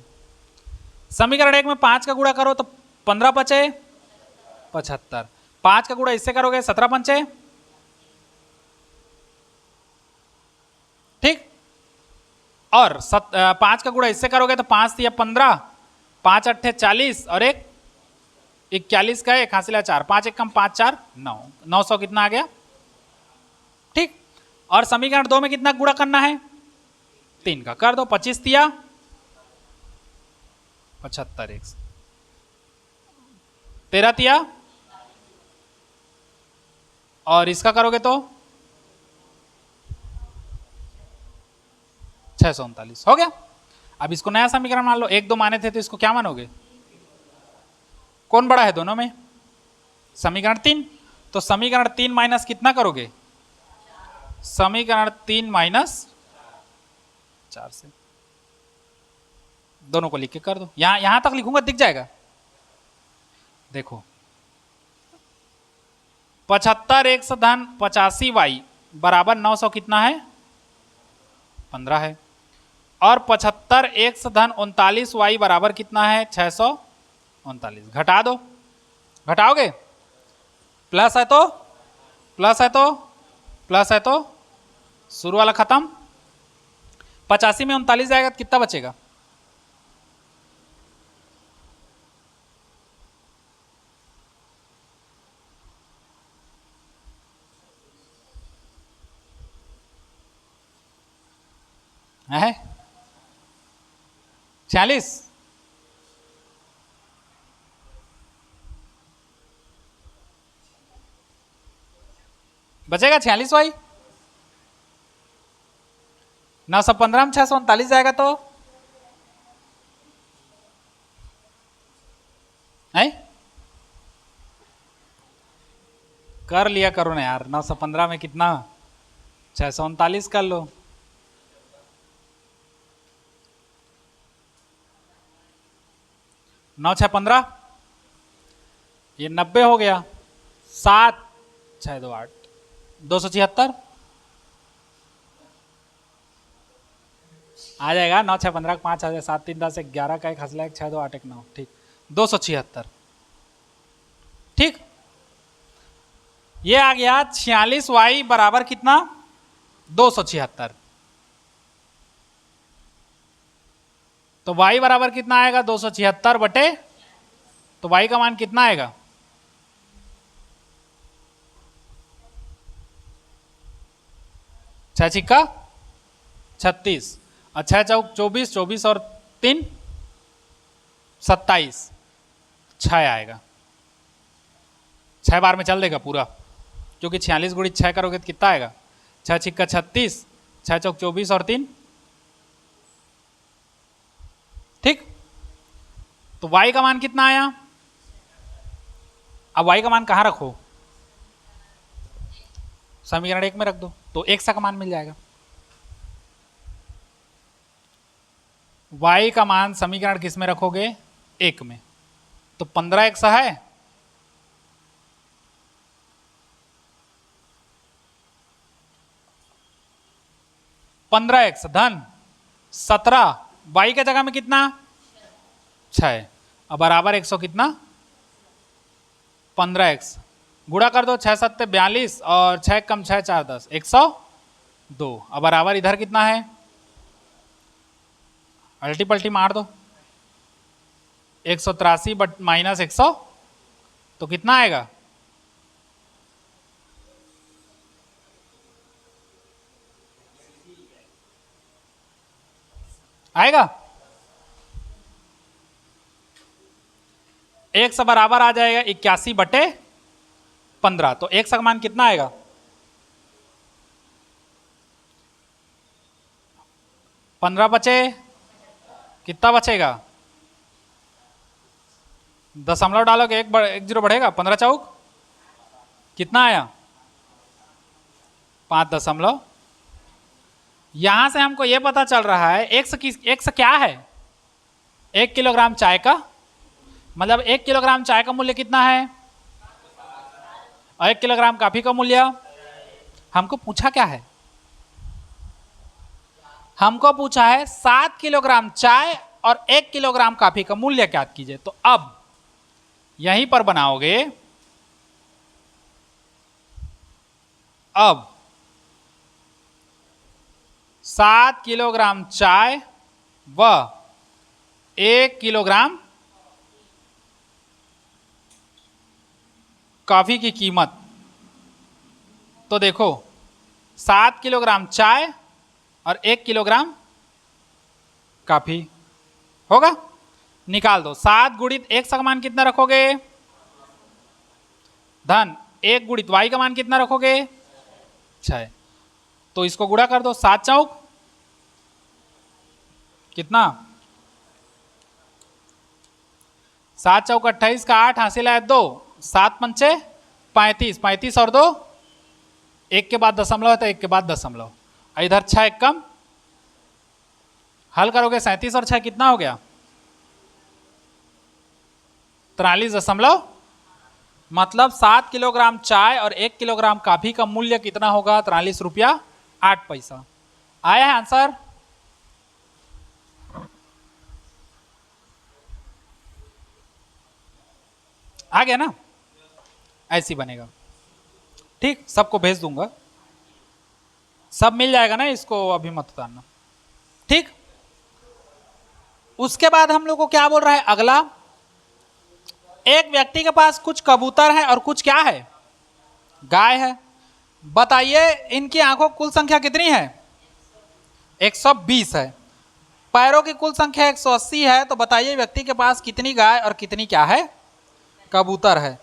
Speaker 1: समीकरण 1 में 5 का गुणा करो तो 15 बचे 75, 5 का गुणा इससे करोगे 17 पंचे, ठीक, और 5 का गुणा इससे करोगे तो 5 दिया 15, 5 अट्ठे 40 और एक 41 का एक हासिल 4, 5 एक कम 5 4 9, 900 कितना आ गया, ठीक। और समीकरण 2 में कितना गुणा करना है 3 का, कर दो, 25 दिया 75 x, 13 दिया, और इसका करोगे तो 639 हो गया। अब इसको नया समीकरण मान लो, 1 2 माने थे तो इसको क्या मानोगे, कौन बड़ा है दोनों में, समीकरण 3। तो समीकरण 3 माइनस कितना करोगे, समीकरण 3 माइनस 4 से, दोनों को लिख के कर दो, यहां तक लिखूंगा दिख जाएगा। देखो 75 x धन 85 y बराबर 900 कितना है 15 है, और 75 x धन 39 y बराबर कितना है 639। घटा दो, घटाओगे, प्लस है तो प्लस है तो प्लस है तो शुरू वाला खत्म, 85 में 39 जाएगा तो कितना बचेगा, है 46, बचेगा 46 वाई, 915 में 639 जाएगा तो है, कर लिया करो ना यार, 915 में कितना 639 कर लो, 9 6 15, ये 90 हो गया, 7 6 2 8 276 आ जाएगा। 9 6 15 5 आ जाए, 7 3 10 11 का एक हंसला 1 6 2 8 1 9, ठीक 276, ठीक। ये आ गया 46 वाई बराबर कितना 276। तो y बराबर कितना आएगा 276 बटे, तो y का मान कितना आएगा छः छिक्का 36 और 6 चौक 24, 24 और 3 27, 6 आएगा। 6 बार में चल देगा पूरा, क्योंकि 46 गुणित 6 करोगे तो कितना आएगा? 6 छिक्का 36, 6 चौक 24 और 3, ठीक। तो y का मान कितना आया? अब y का मान कहाँ रखो? समीकरण 1 में रख दो, तो x का मान मिल जाएगा। y का मान समीकरण किस में रखोगे? 1 में। तो 15x है, धन 17, y के जगह में कितना? 6 अब बराबर 100 कितना? 15x गुणा कर दो, 6 7 42 और 6 कम 6 4 10, 102। अब बराबर इधर कितना है? अल्टी पल्टी मार दो, 183 बट माइनस 100, तो कितना आएगा? आएगा 1 बराबर आ जाएगा 81/15। तो 1 का मान कितना आएगा? 15 बचे, कितना बचेगा? दशमलव डालोगे एक जीरो बढ़ेगा, 15 चौक कितना आया? 5 यहां से हमको यह पता चल रहा है एक्स क्या है? 1 किलोग्राम चाय का, मतलब 1 किलोग्राम चाय का मूल्य कितना है? और 1 किलोग्राम कॉफी का मूल्य? हमको पूछा क्या है? हमको पूछा है 7 किलोग्राम चाय और 1 किलोग्राम कॉफी का मूल्य ज्ञात कीजिए। तो अब यहीं पर बनाओगे, अब 7 किलोग्राम चाय व 1 किलोग्राम कॉफी की कीमत। तो देखो 7 किलोग्राम चाय और 1 किलोग्राम कॉफी होगा, निकाल दो। 7 गुणित 1 का मान कितना रखोगे? धन 1 गुणित y का मान कितना रखोगे? 6। तो इसको गुणा कर दो, 7 चौक कितना? 7 चौक 28 का 8 हासिल है 2, 7 पंचे 35, 35 और 2 1 के बाद दशमलव है तो 1 के बाद दशमलव, इधर 6 एक कम, हल करोगे 37 और 6 कितना हो गया? 43 मतलब 7 किलोग्राम चाय और 1 किलोग्राम कॉफी का मूल्य कितना होगा? 43 रुपया 8 पैसा। आया है आंसर? आ गया ना? ऐसी बनेगा, ठीक। सबको भेज दूंगा, सब मिल जाएगा ना, इसको अभी मत उतारना, ठीक। उसके बाद हम लोग को क्या बोल रहा है अगला? एक व्यक्ति के पास कुछ कबूतर है और कुछ क्या है? गाय है। बताइए इनकी आंखों की कुल संख्या कितनी है? 120 है। पैरों की कुल संख्या 180 है। तो बताइए व्यक्ति के पास कितनी गाय और कितनी क्या है? कबूतर है।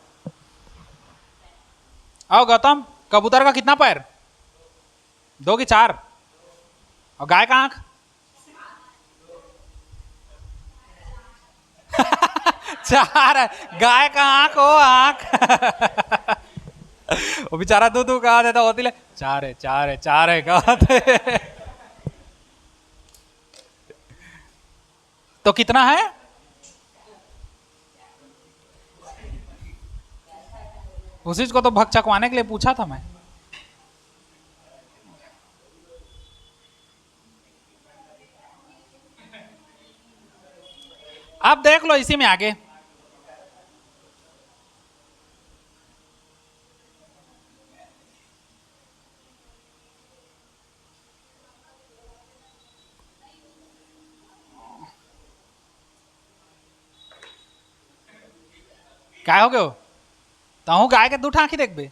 Speaker 1: आओ गौतम, कबूतर का कितना पैर? 2 की 4? और गाय का आंख? 4 है। गाय का आंख हो आंख। वो बेचारा दूध कहा देता होती ले, 4 है 4 है 4 है कहते। तो कितना है? उसी को तो भग चकवाने के लिए पूछा था मैं। अब देख लो इसी में आगे, क्या हो गयो? तहु गाय के 2 आँखी देखबे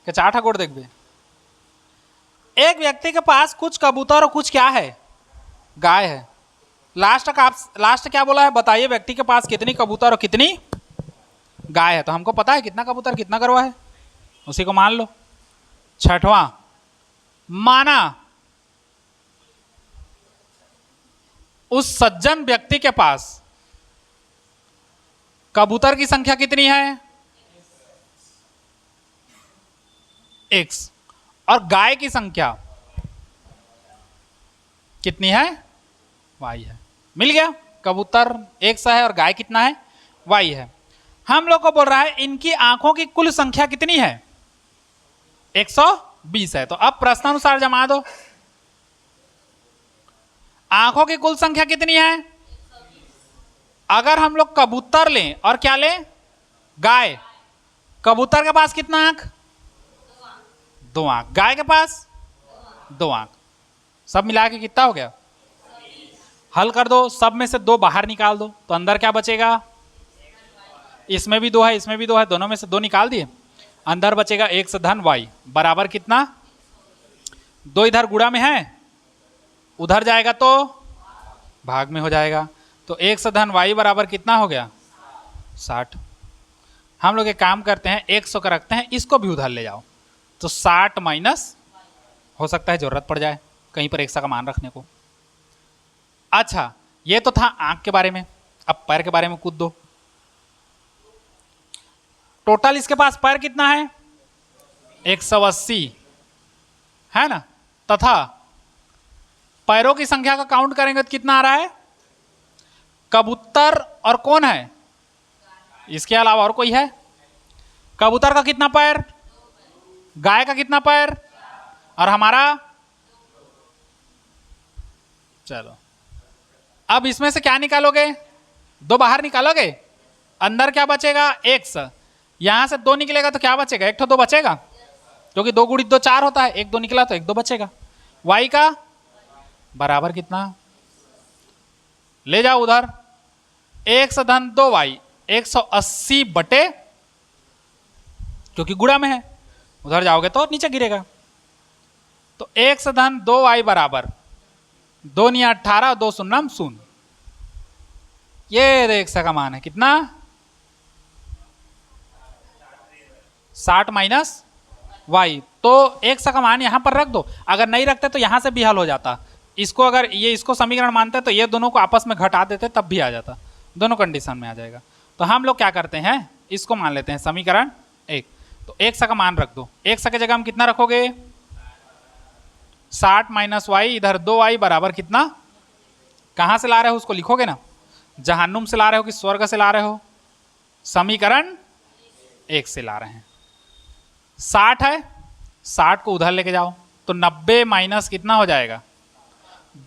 Speaker 1: के 4 गोड़ देखबे? एक व्यक्ति के पास कुछ कबूतर और कुछ क्या है, गाय है। लास्ट क्या बोला है, बताइए व्यक्ति के पास कितनी कबूतर और कितनी गाय है। तो हमको पता है कितना कबूतर कितना गरवा है, उसी को मान लो। छठवां, माना उस सज्जन व्यक्ति के पास कबूतर की संख्या कितनी है, x, और गाय की संख्या कितनी है, y है। मिल गया, कबूतर x है और गाय कितना है, y है। हम लोग को बोल रहा है इनकी आंखों की कुल संख्या कितनी है, 120 है। तो अब प्रश्नानुसार जमा दो, आंखों की कुल संख्या कितनी है। अगर हम लोग कबूतर लें और क्या लें, गाय, कबूतर के पास कितना आंख, 2 आंख, गाय के पास 2 आंख, सब मिला के कितना हो गया, हल कर दो। सब में से 2 बाहर निकाल दो, तो अंदर क्या बचेगा, इसमें भी 2 है, इसमें भी 2 है, दोनों में से 2 निकाल दिए, अंदर बचेगा x धन y बराबर कितना, 2 इधर गुणा में है, उधर जाएगा तो भाग में हो जाएगा। तो x धन y बराबर कितना हो गया, 60। हम लोग एक काम करते हैं, 100 का रखते हैं, इसको भी उधर ले जाओ, तो 60 माइनस, हो सकता है जरूरत पड़ जाए कहीं पर 100 का मान रखने को। अच्छा, ये तो था आंख के बारे में। अब पैर के बारे में कूद दो। टोटल इसके पास पैर कितना है, 180 है ना, तथा पैरों की संख्या का काउंट करेंगे तो कितना आ रहा है, कबूतर और कौन है, इसके अलावा और कोई है, कबूतर का कितना पैर, गाय का कितना पैर, और हमारा, चलो अब इसमें से क्या निकालोगे, 2 बाहर निकालोगे, अंदर क्या बचेगा, x, यहां से 2 निकलेगा तो क्या बचेगा, 1 तो 2 बचेगा, क्योंकि 2 गुणित 2 4 होता है, 1 2 निकला तो 1 2 बचेगा। y का बराबर कितना, ले जाओ उधर, x धन 2y 180 बटे, क्योंकि गुणा में है, उधर जाओगे तो नीचे गिरेगा। तो x धन 2y बराबर 2 × 18, 2 शून्य 0। ये x का मान है कितना, 60 माइनस y। तो x का मान यहां पर रख दो, अगर नहीं रखते तो यहां से भी हल हो जाता। इसको अगर ये इसको समीकरण मानते तो ये दोनों को आपस में घटा देते तब भी आ जाता, दोनों कंडीशन में आ जाएगा। तो हम लोग क्या करते हैं, इसको मान लेते हैं समीकरण 1। तो x का मान रख दो, x की जगह हम कितना रखोगे, 60 माइनस y, इधर 2y बराबर कितना, कहां से ला रहे हो उसको लिखोगे ना, जहन्नुम से ला रहे हो कि स्वर्ग से ला रहे हो, समीकरण 1 से ला रहे हैं। 60 है, 60 को उधर लेके जाओ, तो 90 माइनस कितना हो जाएगा,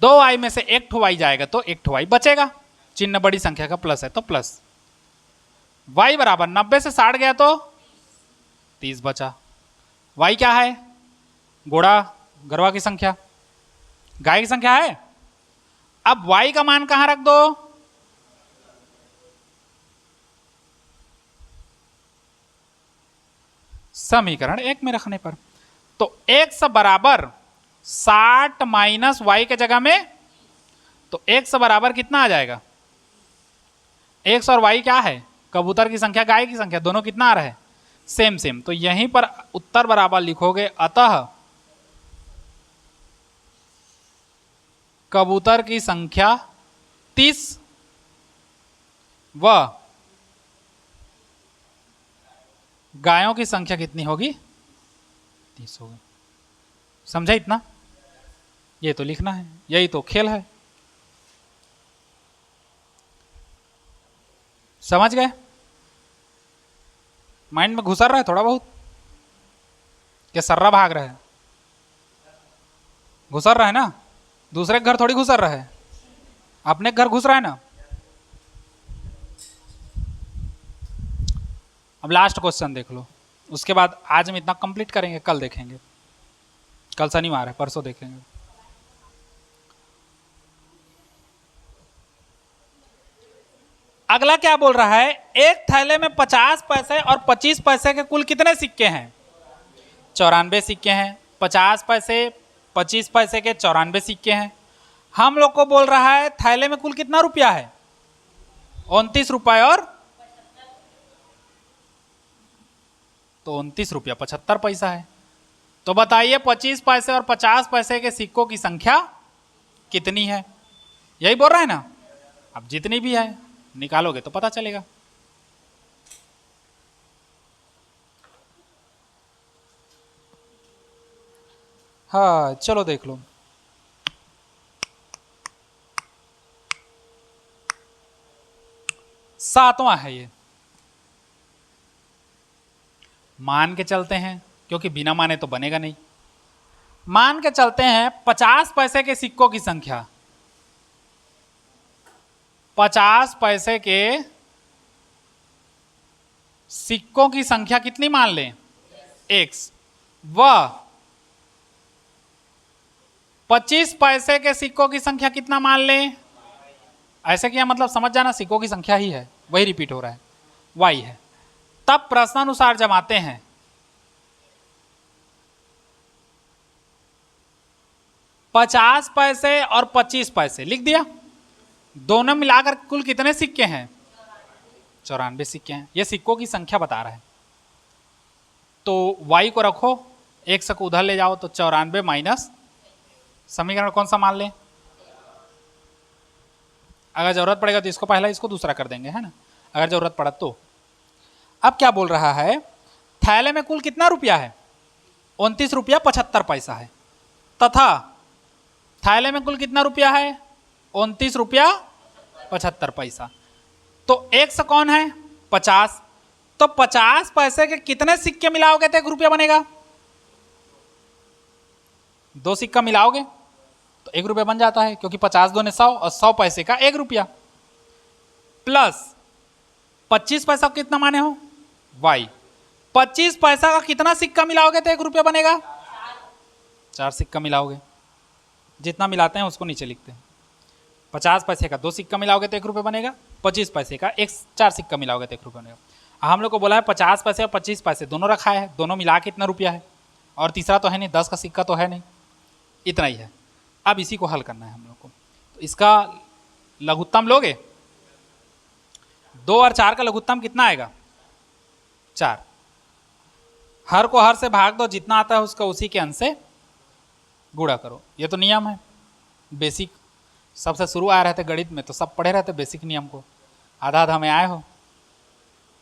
Speaker 1: 2y में से 1 ठो y जाएगा तो 1 ठो y बचेगा, चिन्ह बड़ी संख्या का प्लस है तो प्लस, y बराबर 90 से 60 गया तो 30 बचा। y क्या है, घोड़ा गरवा की संख्या, गाय की संख्या है। अब y का मान कहां रख दो, समीकरण 1 में रखने पर। तो x बराबर 60 माइनस y के जगह में, तो x बराबर कितना आ जाएगा, x और y क्या है, कबूतर की संख्या गाय की संख्या, दोनों कितना आ रहा है, सेम सेम। तो यहीं पर उत्तर बराबर लिखोगे, अतः कबूतर की संख्या 30 व गायों की संख्या कितनी होगी, 30 होगी। समझा इतना, ये तो लिखना है, यही तो खेल है। समझ गए, माइंड में घुसर रहा है थोड़ा बहुत, क्या सर्रा भाग रहा है, घुसर रहा है ना, दूसरे के घर थोड़ी घुसर रहा है, अपने घर घुस रहा है ना। अब लास्ट क्वेश्चन देख लो, उसके बाद आज हम इतना कंप्लीट करेंगे, कल देखेंगे, कल शनिवार है, परसों देखेंगे। अगला क्या बोल रहा है, एक थैले में 50 पैसे और 25 पैसे के कुल कितने सिक्के हैं, 94 सिक्के हैं। 50 पैसे 25 पैसे के 94 सिक्के हैं। हम लोग को बोल रहा है थैले में कुल कितना रुपया है? 29 रुपए और तो 29 रुपया 75 पैसा है। तो बताइए 25 पैसे और 50 पैसे के सिक्कों की संख्या कितनी है? यही बोल रहा है ना। अब जितनी भी है निकालोगे तो पता चलेगा। हाँ चलो देख लो। सातवां है ये। मान के चलते हैं, क्योंकि बिना माने तो बनेगा नहीं। मान के चलते हैं 50 पैसे के सिक्कों की संख्या, 50 पैसे के सिक्कों की संख्या कितनी मान लें? x। वह 25 पैसे के सिक्कों की संख्या कितना मान लें? ऐसे किया मतलब समझ जाना, सिक्कों की संख्या ही है, वही रिपीट हो रहा है, y है। तब प्रश्नानुसार जमाते हैं। पचास पैसे और 25 पैसे लिख दिया। दोनों मिलाकर कुल कितने सिक्के हैं? 94 सिक्के हैं। ये सिक्कों की संख्या बता रहा है। तो y को रखो, एक को उधर ले जाओ, तो 94 माइनस समीकरण कौन सा मान लें? अगर जरूरत पड़ेगा तो इसको पहला, इसको दूसरा कर देंगे, है ना, अगर जरूरत पड़ा तो। अब क्या बोल रहा है? थैले में कुल कितना रुपया है? 29 रुपया 75 पैसा है। तथा थैले में कुल कितना रुपया है? 29 रुपया 75 पैसा। तो एक सौ कौन है? 50। तो 50 पैसे के कितने सिक्के मिलाओगे तो 1 रुपया बनेगा? 2 सिक्का मिलाओगे तो 1 रुपया बन जाता है, क्योंकि 50 दूने 100 और 100 पैसे का 1 रुपया। प्लस 25 पैसा कितना माने हो? y। 25 पैसा का कितना सिक्का मिलाओगे तो 1 रुपया बनेगा? 4 सिक्का मिलाओगे। जितना मिलाते हैं उसको नीचे लिखते हैं। 50 पैसे का 2 सिक्का मिलाओगे तो 1 रुपया बनेगा। 25 पैसे का 4 सिक्का मिलाओगे तो 1 रुपया बनेगा। हम लोग को बोला है 50 पैसे और 25 पैसे दोनों रखा है, दोनों मिला के कितना रुपया है? और तीसरा तो है नहीं, 10 का सिक्का तो है नहीं, इतना ही है। अब इसी को हल करना है हम लोग को। तो इसका लघुत्तम लोगे, 2 और 4 का लघुत्तम कितना आएगा? 4। हर को हर से भाग दो, जितना आता है उसका उसी के अंश से गुणा करो। ये तो नियम है बेसिक, सबसे शुरू आए रहते गणित में तो सब पढ़े रहते बेसिक नियम को, आधा आधा में आए हो।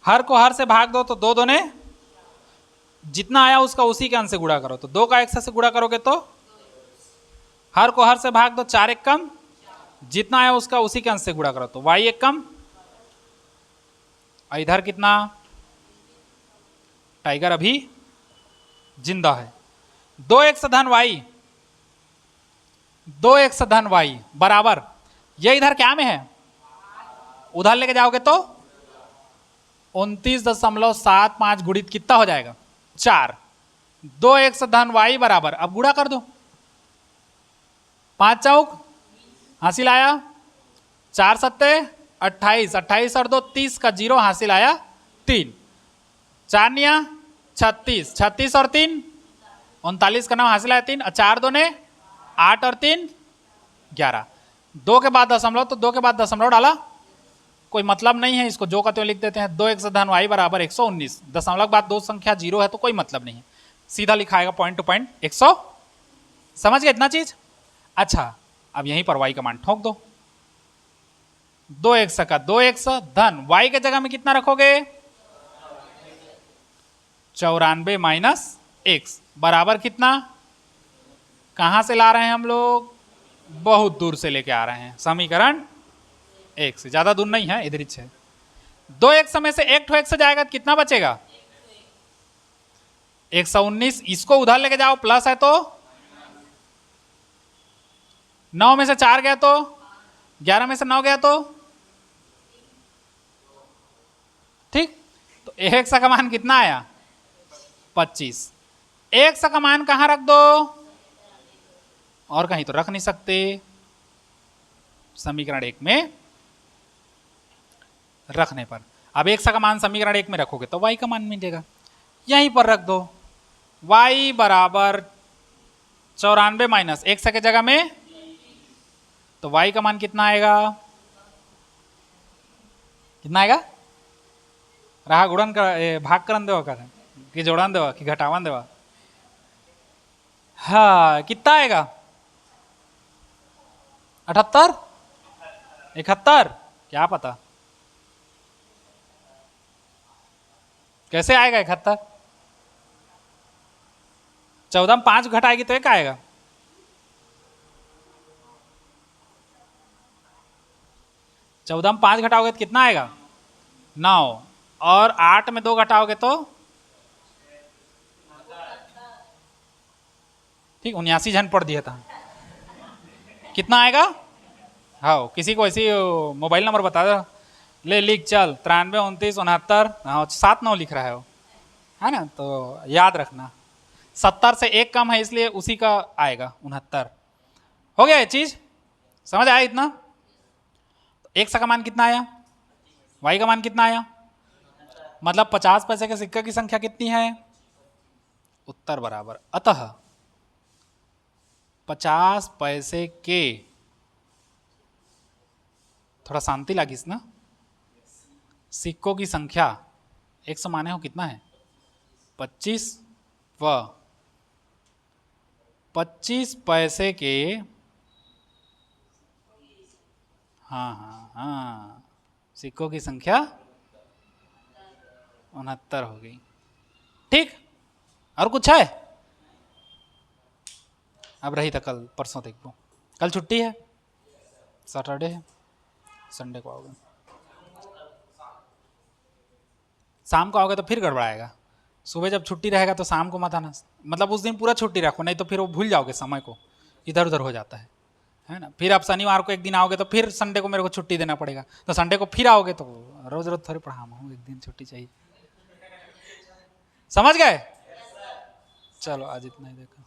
Speaker 1: हर को हर से भाग दो तो 2 दूने जितना आया उसका उसी के अंश से गुणा करो। तो 2 का 1 से गुणा करोगे तो हर को हर से भाग दो, 4 एक कम, जितना आया उसका उसी के अंश से गुणा करो तो y एक कम। इधर कितना? टाइगर अभी जिंदा है। 2x धन y, 2x धन y बराबर, ये इधर क्या में है? उधर लेके जाओगे तो 29.75 गुणित कितना हो जाएगा? 4। 2x धन y बराबर, अब गुणा कर दो, 5 चौक हासिल आया, 4 सत्ते 28, 28 और 2 30 का 0 हासिल आया 3, 4 निया 36, 36 और 3 39 का 9 हासिल आया 3, 4 दूने 8 और 3 11। 2 के बाद दशमलव, तो 2 के बाद दशमलव डाला, कोई मतलब नहीं है, इसको जो का त्यों लिख देते हैं। 2x धन y बराबर 119, दशमलव के बाद 2 संख्या 0 है तो कोई मतलब नहीं है, सीधा लिखाएगा पॉइंट टू पॉइंट 100। समझ गए इतना चीज? अच्छा, अब यहीं पर y का मान ठोक दो। 2x का 2x धन y के जगह में कितना रखोगे? 94 माइनस x बराबर कितना? कहां से ला रहे हैं हम लोग? बहुत दूर से लेके आ रहे हैं, समीकरण 1 से, ज्यादा दूर नहीं है, इधर ही है। 2x में से 1 x जाएगा तो कितना बचेगा? 119। इसको उधर लेके जाओ, प्लस है तो 9 में से 4 गया तो 11 में से 9 गया तो ठीक। तो 1 का मान कितना आया? 25। 1 का मान कहां रख दो? और कहीं तो रख नहीं सकते, समीकरण 1 में रखने पर। अब 1 का मान समीकरण 1 में रखोगे तो y का मान मिलेगा, यहीं पर रख दो। y बराबर 94 माइनस 100 की जगह में, तो y का मान कितना आएगा? कितना आएगा? रहा गुणन कर भाग करन देवा कर कि जोड़न देवा कि घटावन देवा? हाँ, कितना आएगा? 78 71, क्या पता कैसे आएगा 71? 14 में 5 घटाएगी तो एक आएगा। चौदह में 5 घटाओगे तो कितना आएगा? 9, और 8 में 2 घटाओगे तो ठीक 79 झन पढ़ दिया था। कितना आएगा? हाँ, किसी को ऐसी मोबाइल नंबर बता दो, ले लिख चल 93 29 69, हाँ 7 9 लिख रहा है वो, है ना, तो याद रखना 70 से एक कम है इसलिए उसी का आएगा 69। हो गया ये चीज, समझ आया इतना? तो 100 का मान कितना आया? y का मान कितना आया? मतलब 50 पैसे के सिक्के की संख्या कितनी है? उत्तर बराबर, अतः 50 पैसे के, थोड़ा शांति लागिस ना, सिक्कों की संख्या 100 माने हो कितना है? 25 व 25 पैसे के, हाँ हाँ हाँ, सिक्कों की संख्या 69 हो गई। ठीक, और कुछ है? अब रही तो कल परसों देखो, कल छुट्टी है, सैटरडे है, संडे को आओगे, शाम को आओगे तो फिर गड़बड़ाएगा। सुबह जब छुट्टी रहेगा तो शाम को मत आना, मतलब उस दिन पूरा छुट्टी रखो, नहीं तो फिर वो भूल जाओगे, समय को इधर उधर हो जाता है ना। फिर आप शनिवार को एक दिन आओगे तो फिर संडे को मेरे को छुट्टी देना पड़ेगा, तो संडे को फिर आओगे तो रोज रोज थोड़ी पढ़ाऊंगा हूँ, एक दिन छुट्टी चाहिए। समझ गए? चलो आज इतना ही देखो।